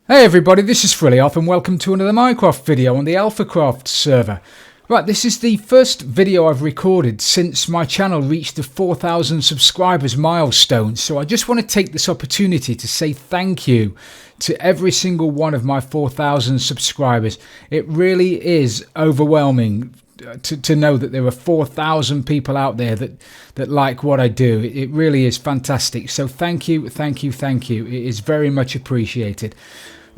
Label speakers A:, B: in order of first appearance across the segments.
A: Hey everybody, this is Frilioth and welcome to another Minecraft video on the AlphaCraft server. Right, this is the first video I've recorded since my channel reached the 4,000 subscribers milestone, so I just want to take this opportunity to say thank you to every single one of my 4,000 subscribers. It really is overwhelming to know that there are 4,000 people out there that like what I do. It really is fantastic. So thank you, thank you, thank you. It is very much appreciated.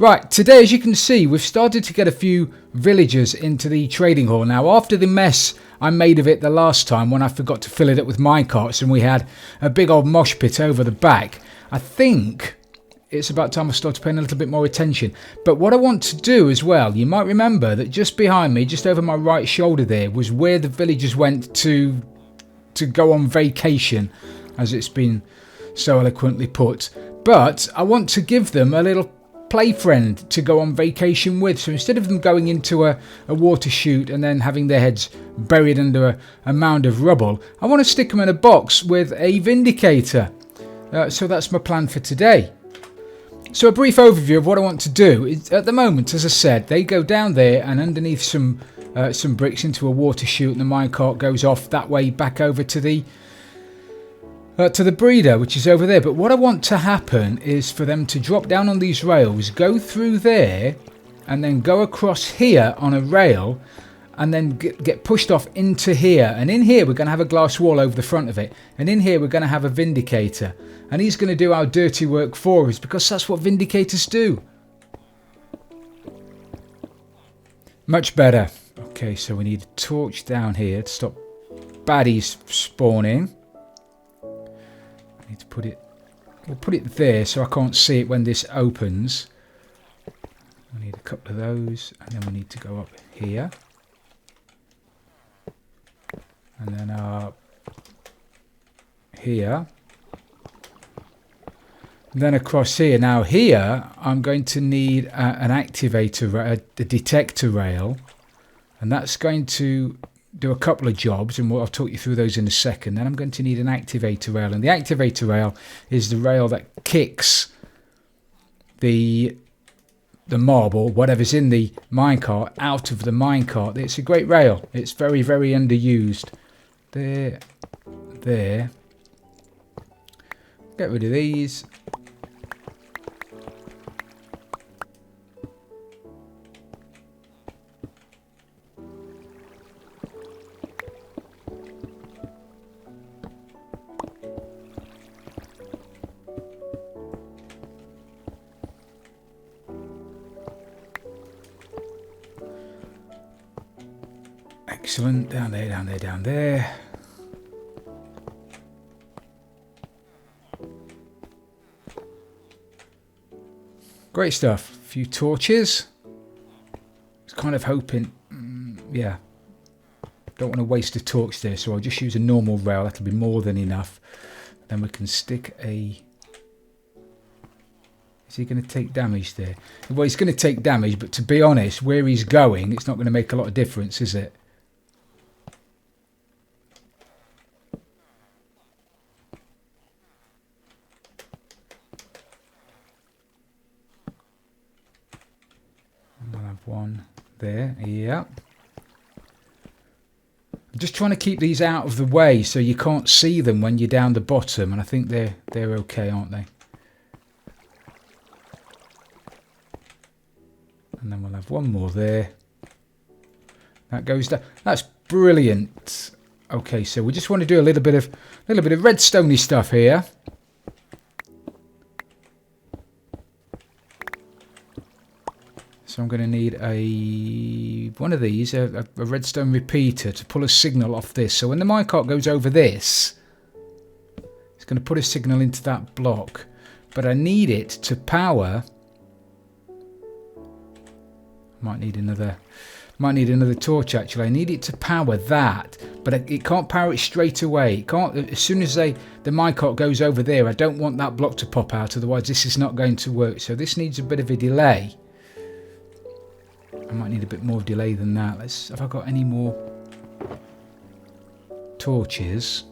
A: Right, today as you can see we've started to get a few villagers into the trading hall. Now after the mess I made of it the last time when I forgot to fill it up with minecarts and we had a big old mosh pit over the back, I think it's about time I started paying a little bit more attention. But what I want to do as well, you might remember that just behind me, just over my right shoulder there, was where the villagers went to go on vacation, as it's been so eloquently put. But I want to give them a little play friend to go on vacation with. So instead of them going into a water chute and then having their heads buried under a mound of rubble, I want to stick them in a box with a Vindicator. So that's my plan for today. So a brief overview of what I want to do is, at the moment, as I said, they go down there and underneath some bricks into a water chute, and the minecart goes off that way back over to the breeder, which is over there. But what I want to happen is for them to drop down on these rails, go through there, and then go across here on a rail, and then get pushed off into here. And in here we're going to have a glass wall over the front of it, and in here we're going to have a Vindicator, and he's going to do our dirty work for us because that's what Vindicators do. Much better. Okay, so we need a torch down here to stop baddies spawning. I need to put it, we'll put it there so I can't see it when this opens. I need a couple of those, and then we need to go up here. And then up here. And then across here. Now here I'm going to need an activator, a detector rail. And that's going to do a couple of jobs, and I'll talk you through those in a second. Then I'm going to need an activator rail. And the activator rail is the rail that kicks the marble, whatever's in the minecart, out of the minecart. It's a great rail. It's very, very underused. There. Get rid of these. Excellent. Down there, down there, down there. Great stuff. A few torches. I was kind of hoping, yeah, don't want to waste a torch there, so I'll just use a normal rail. That'll be more than enough. Then we can stick a... Is he going to take damage there? Well, he's going to take damage, but to be honest, where he's going, it's not going to make a lot of difference, is it? One there, yeah. I'm just trying to keep these out of the way so you can't see them when you're down the bottom, and I think they're okay, aren't they? And then we'll have one more there. That goes down. That's brilliant. Okay, so we just want to do a little bit of redstone-y stuff here. So I'm going to need one of these, a redstone repeater, to pull a signal off this. So when the minecart goes over this, it's going to put a signal into that block. But I need it to power. Might need another torch actually. I need it to power that, but it can't power it straight away. It can't. As soon as the minecart goes over there, I don't want that block to pop out. Otherwise, this is not going to work. So this needs a bit of a delay. I might need a bit more delay than that. Have I got any more torches?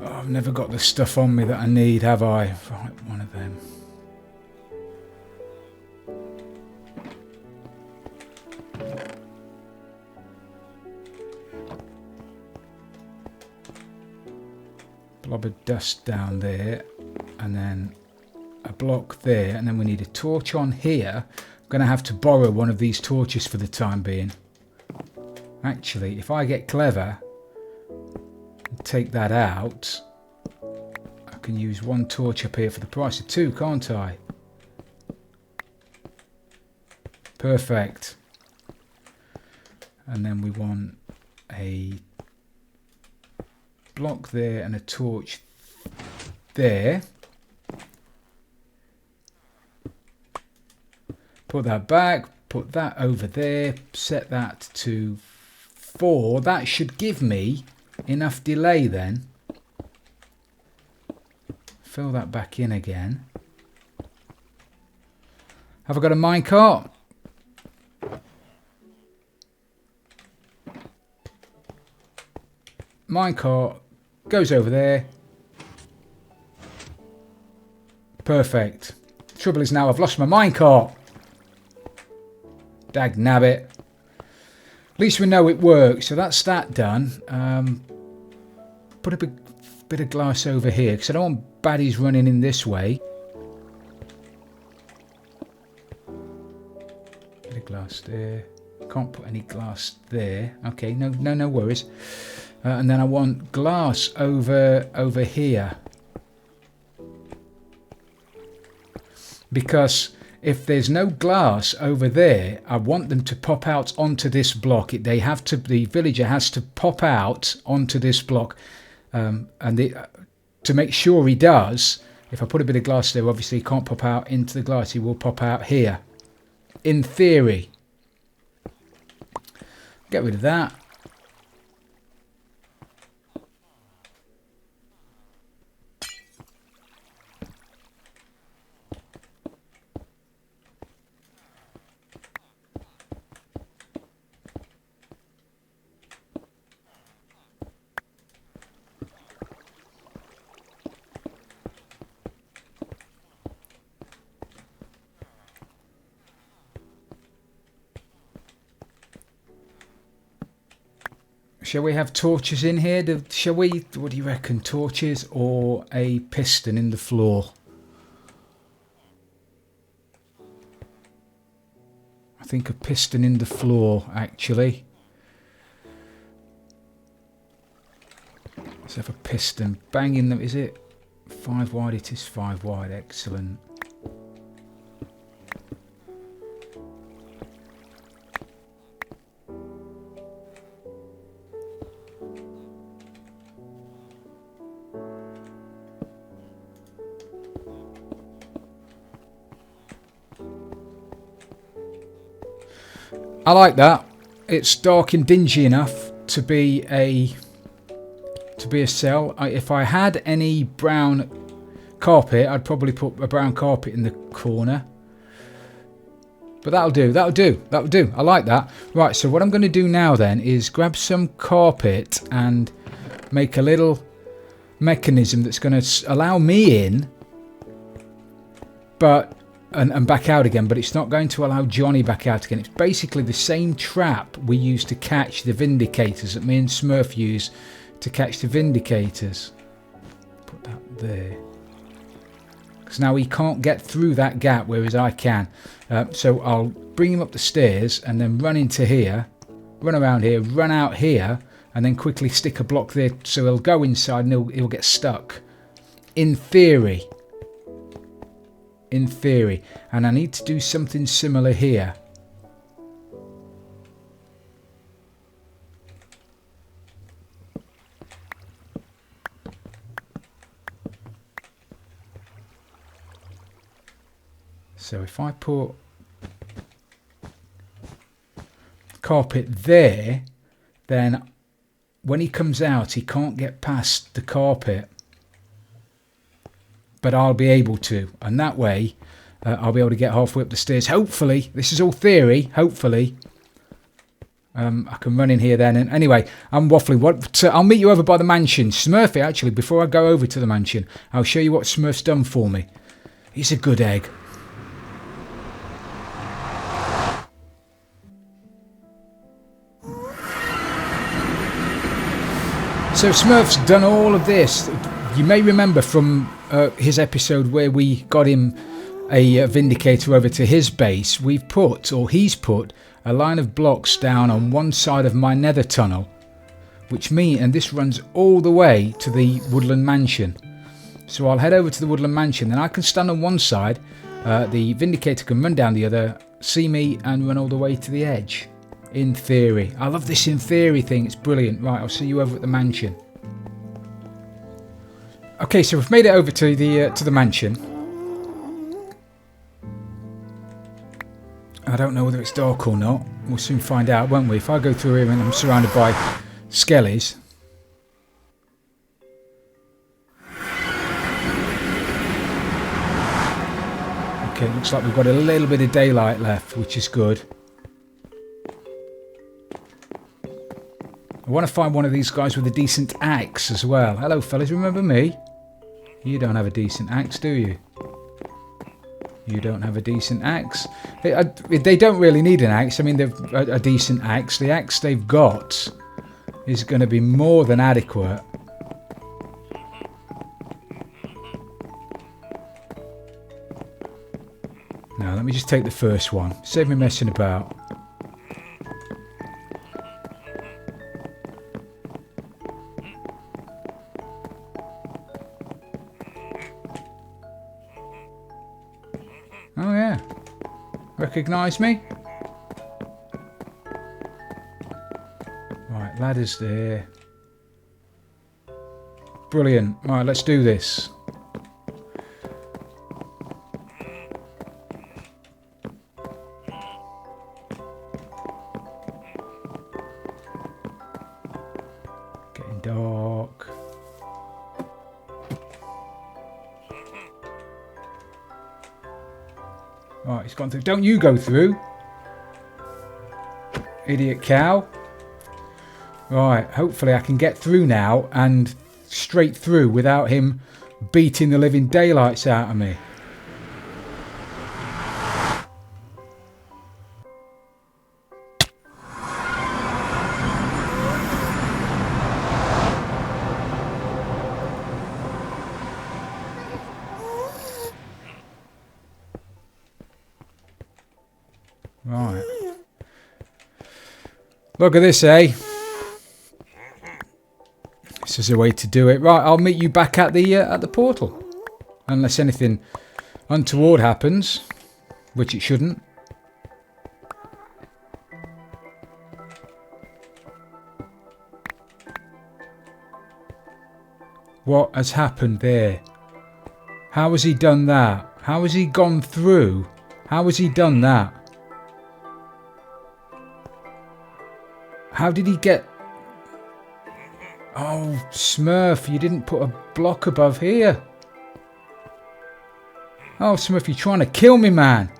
A: Oh, I've never got the stuff on me that I need, have I? Right, one of them. Blob of dust down there, and then a block there, and then we need a torch on here. I'm going to have to borrow one of these torches for the time being. Actually, if I get clever and take that out, I can use one torch up here for the price of two, can't I? Perfect. And then we want a block there and a torch there. Put that back, put that over there, set that to 4. That should give me enough delay then. Fill that back in again. Have I got a minecart? Minecart goes over there. Perfect. Trouble is now I've lost my minecart. Dag nabbit. At least we know it works, so that's that done. Put a bit of glass over here because I don't want baddies running in this way. Bit of glass there. Can't put any glass there. Okay, no worries. And then I want glass over here, because if there's no glass over there, I want them to pop out onto this block. The villager has to pop out onto this block, to make sure he does. If I put a bit of glass there, obviously he can't pop out into the glass. He will pop out here, in theory. Get rid of that. Shall we have torches in here? Shall we? What do you reckon? Torches or a piston in the floor? I think a piston in the floor, actually. Let's have a piston. Bang in them. Is it 5 wide? It is 5 wide. Excellent. I like that. It's dark and dingy enough to be a cell. If I had any brown carpet, I'd probably put a brown carpet in the corner. But that'll do. I like that. Right, so what I'm going to do now then is grab some carpet and make a little mechanism that's going to allow me in, but and back out again, but it's not going to allow Johnny back out again. It's basically the same trap we used to catch the Vindicators, that me and Smurf use to catch the Vindicators. Put that there. Because now he can't get through that gap, whereas I can. So I'll bring him up the stairs and then run into here, run around here, run out here, and then quickly stick a block there so he'll go inside and he'll get stuck. In theory. In theory. And I need to do something similar here. So if I put carpet there, then when he comes out he can't get past the carpet. But I'll be able to, and that way I'll be able to get halfway up the stairs. Hopefully, this is all theory, hopefully I can run in here then. And anyway, I'm waffling. I'll meet you over by the mansion. Smurfy, actually, before I go over to the mansion, I'll show you what Smurf's done for me. He's a good egg. So Smurf's done all of this. You may remember from his episode where we got him a Vindicator over to his base. He's put a line of blocks down on one side of my nether tunnel, and this runs all the way to the woodland mansion. So I'll head over to the woodland mansion, then I can stand on one side, the Vindicator can run down the other, see me and run all the way to the edge. In theory. I love this in theory thing, it's brilliant. Right, I'll see you over at the mansion. Okay, so we've made it over to the mansion. I don't know whether it's dark or not. We'll soon find out, won't we? If I go through here and I'm surrounded by skellies. Okay, it looks like we've got a little bit of daylight left, which is good. I want to find one of these guys with a decent axe as well. Hello fellas, remember me? You don't have a decent axe, do you? You don't have a decent axe. They don't really need an axe. I mean, they've a decent axe. The axe they've got is going to be more than adequate. Now, let me just take the first one. Save me messing about. Oh yeah, recognise me? Right, ladder's there. Brilliant. Right, let's do this. Getting dark. Right, he's gone through. Don't you go through. Idiot cow. Right, hopefully I can get through now and straight through without him beating the living daylights out of me. Right. Look at this, eh? This is a way to do it. Right, I'll meet you back at the portal. Unless anything untoward happens, which it shouldn't. What has happened there? How has he done that? How has he gone through? How has he done that? How did he get... Oh, Smurf, you didn't put a block above here. Oh, Smurf, you're trying to kill me, man.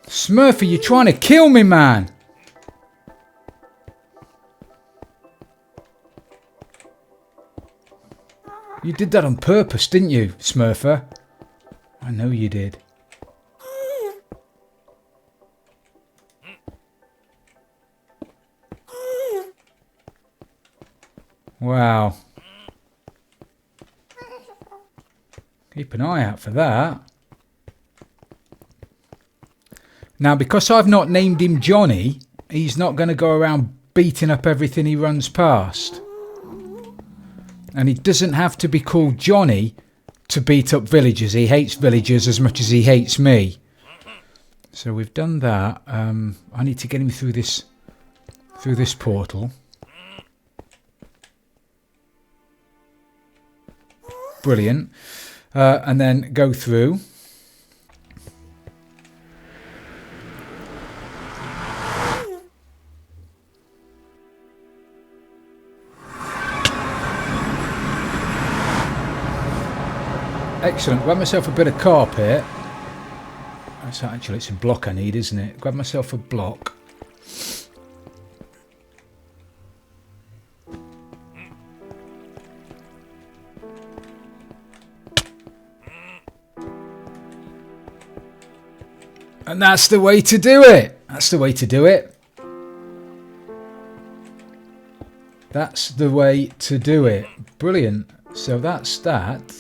A: Smurfy, you're trying to kill me, man. You did that on purpose, didn't you, Smurfer? I know you did. Wow. Keep an eye out for that. Now, because I've not named him Johnny, he's not going to go around beating up everything he runs past. And he doesn't have to be called Johnny to beat up villagers. He hates villagers as much as he hates me. So we've done that. I need to get him through this portal. Brilliant. And then go through. Excellent. Got myself a bit of carpet. That's actually, it's a block I need, isn't it? Grab myself a block. And that's the way to do it. That's the way to do it. That's the way to do it. Brilliant. So that's that.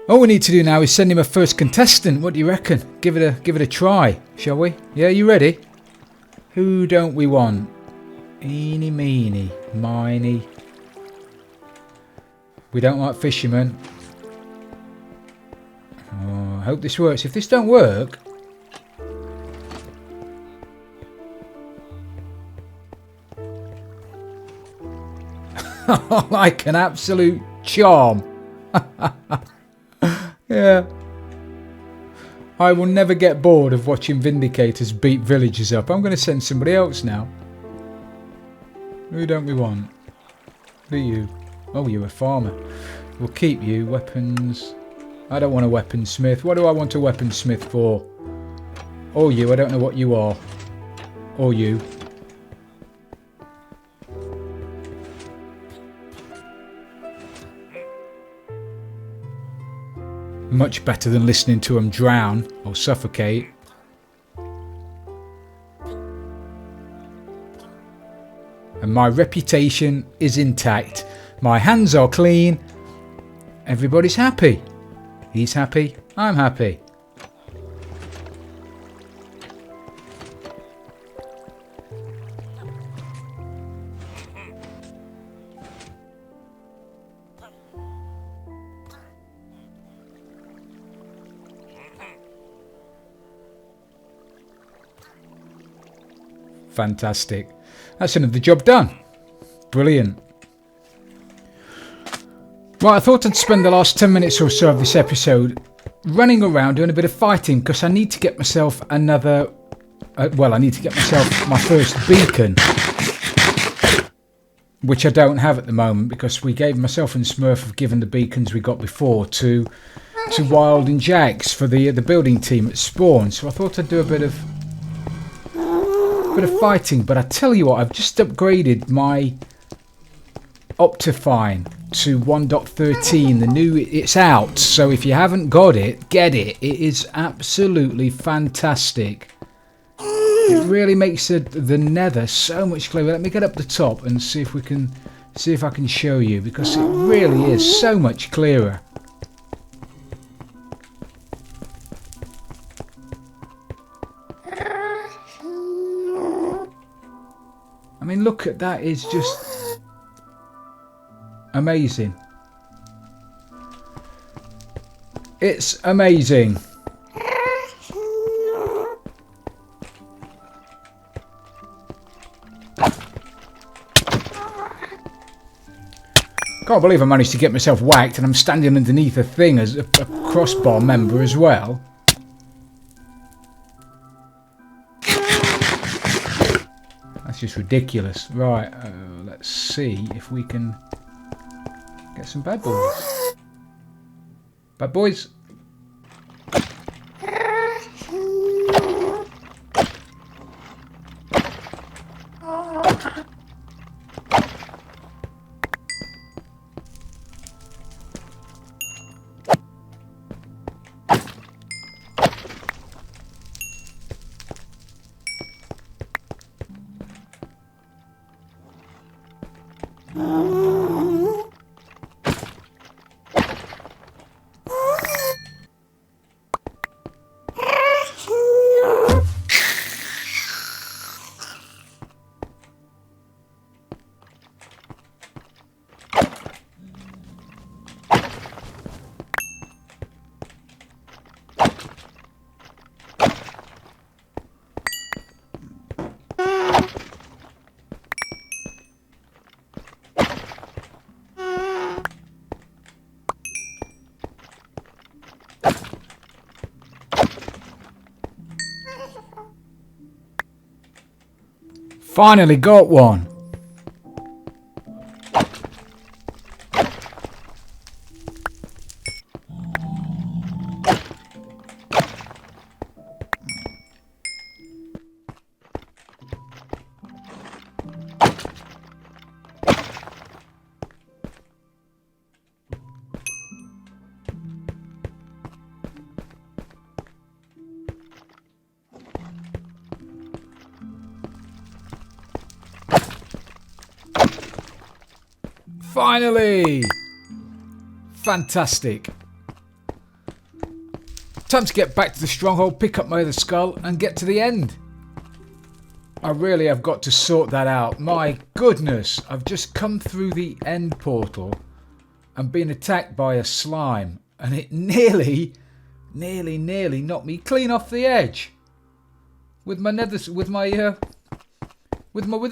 A: All we need to do now is send him a first contestant. What do you reckon? Give it a try, shall we? Yeah, you ready? Who don't we want? Eeny, meeny, miny. We don't like fishermen. Oh, I hope this works. If this don't work... like an absolute charm. Yeah. I will never get bored of watching Vindicators beat villagers up. I'm going to send somebody else now. Who don't we want? Who are you? Oh, you're a farmer. We'll keep you. Weapons. I don't want a weaponsmith. What do I want a weaponsmith for? Or you. I don't know what you are. Or you. Much better than listening to them drown or suffocate. And my reputation is intact. My hands are clean. Everybody's happy. He's happy. I'm happy. Fantastic. That's another job done. Brilliant. Right, I thought I'd spend the last 10 minutes or so of this episode running around doing a bit of fighting because I need to get myself another... well, I need to get myself my first beacon. Which I don't have at the moment because we gave myself and Smurf have given the beacons we got before to Wild and Jags for the building team at spawn. So I thought I'd do a bit of fighting, but I tell you what, I've just upgraded my OptiFine to 1.13. The new, it's out, so if you haven't got it, get it. It is absolutely fantastic. It really makes the Nether so much clearer. Let me get up the top and see if I can show you, because it really is so much clearer. I mean, look at that, it's just amazing. It's amazing. Can't believe I managed to get myself whacked and I'm standing underneath a thing as a crossbar member as well. That's just ridiculous. Right, let's see if we can get some bad boys. Bad boys. Finally got one. Finally! Fantastic. Time to get back to the stronghold, pick up my other skull and get to the end. I really have got to sort that out. My goodness, I've just come through the end portal and been attacked by a slime and it nearly knocked me clean off the edge. With my wither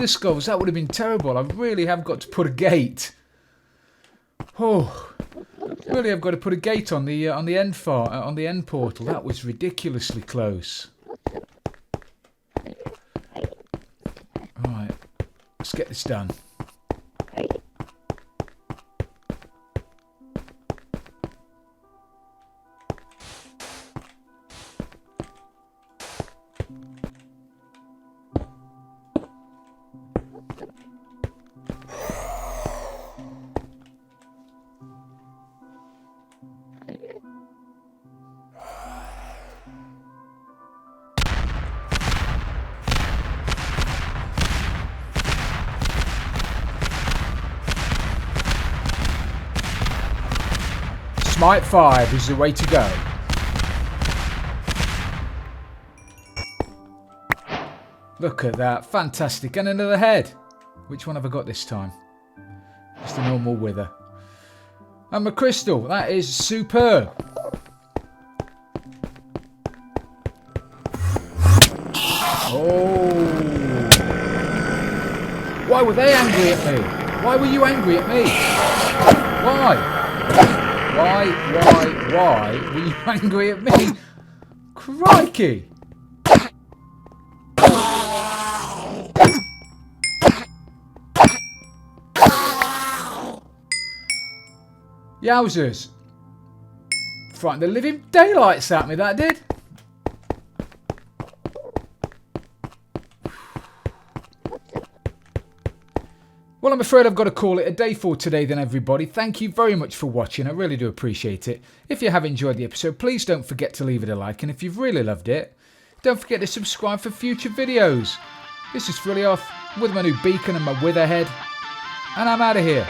A: skulls, that would have been terrible. I really have got to put a gate. Oh, really have got to put a gate on the end portal. That was ridiculously close. Right, let's get this done. Smite 5 is the way to go. Look at that, fantastic. And another head. Which one have I got this time? Just a normal wither. And my crystal, that is superb. Oh. Why were they angry at me? Why were you angry at me? Why? Why were you angry at me? Crikey! Yowzers. Frightened the living daylights at me, that did. Well, I'm afraid I've got to call it a day for today then, everybody. Thank you very much for watching. I really do appreciate it. If you have enjoyed the episode, please don't forget to leave it a like. And if you've really loved it, don't forget to subscribe for future videos. This is Frilioth with my new beacon and my wither head. And I'm out of here.